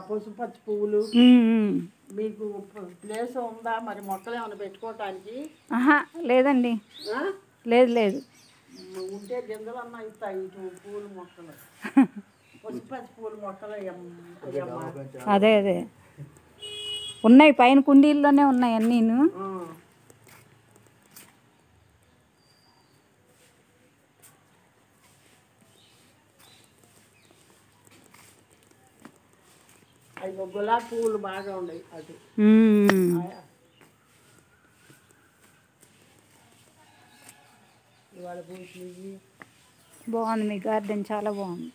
పసుపచ్చి పువ్వులు. మీకు ప్లేస్ ఉందా మరి మొక్కలు ఏమైనా పెట్టుకోవటానికి? లేదండి, లేదు లేదు. ఉంటే గింజలన్నా ఇస్తాయి పూల మొక్కలు, పసుపచ్చి పూల మొక్కలు. అదే అదే ఉన్నాయి, పైన కుండీల్లోనే ఉన్నాయి అన్నీను. అవి గులాబీ పువ్వులు బాగా ఉన్నాయి అటు. ఇవాళ బాగుంది, మీ గార్డెన్ చాలా బాగుంది,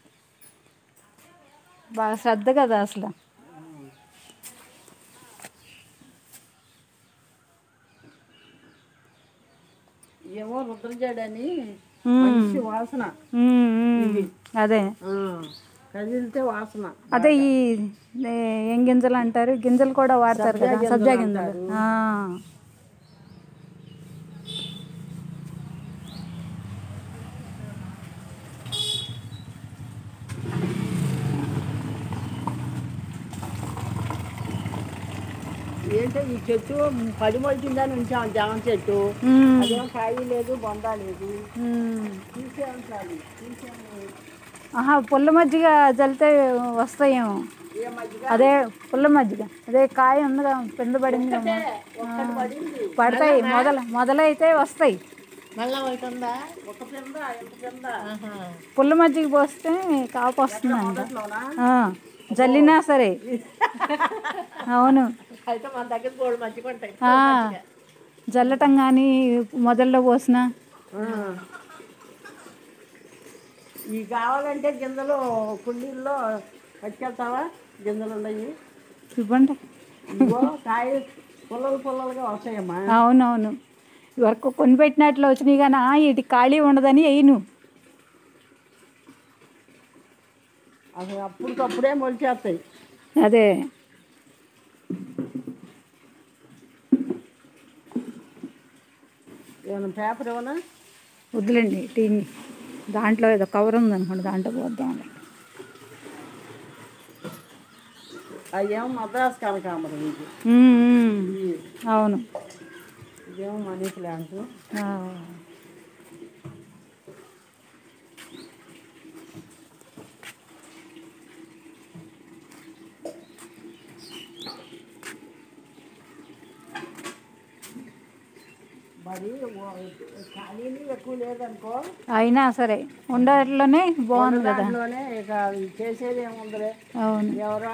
బాగా శ్రద్ధ కదా అసలు. ఏమో రుద్రజడని మంచి వాసన. అదే కదిలితే వాసన. అదే ఈ ఏం గింజలు అంటారు, గింజలు కూడా వాడతారు కదా, సబ్జా గింజలు. ఏంటో ఈ చెట్టు 10 మొలిచిందని ఉంచాం, జామ చెట్టు. అదేం కాయ లేదు, బొంద లేదు. తీసేయాలి. పుల్ల మజ్జిగ చల్లితే వస్తాయేమో. అదే పుల్ల మజ్జిగ, అదే కాయ ఉందిగా, పింద పడింది, పడతాయి. మొదలైతే వస్తాయి. పుల్ల మజ్జిగ పోస్తే కాపు వస్తుందంట, జల్లినా సరే. అవును, అయితే మన దగ్గర గోడు మజ్జిగ ఉంటాయి. జల్లటం కానీ మొదల్లో పోసిన. ఇవి కావాలంటే గింజలు కుండీల్లో పట్టుకెళ్తావా? గింజలు ఉన్నాయి, ఇవ్వండి. కాయ పుల్లలుగా వస్తాయమ్మా. అవునవును, వరకు కొని పెట్టినట్లు వచ్చినాయి కానీ వీటి ఖాళీ ఉండదని వేయను. అసలు అప్పటికప్పుడే మొలిచేస్తాయి. అదే ఏమైనా పేపర్ ఏమన్నా వద్దులేండి, టీని దాంట్లో ఏదో కవర్ ఉందనుకోండి, దాంట్లో పోద్దాం. అదేమో మద్రాసు కనకాంబరం. అవును, ఇదేమో మనీ ప్లాంట్. మరి ఖాళీని ఎక్కువ లేదనుకో, అయినా సరే ఉండట్లోనే బాగుంది కదా. ఇక చేసేది ఏముందిలే. అవును, ఎవరో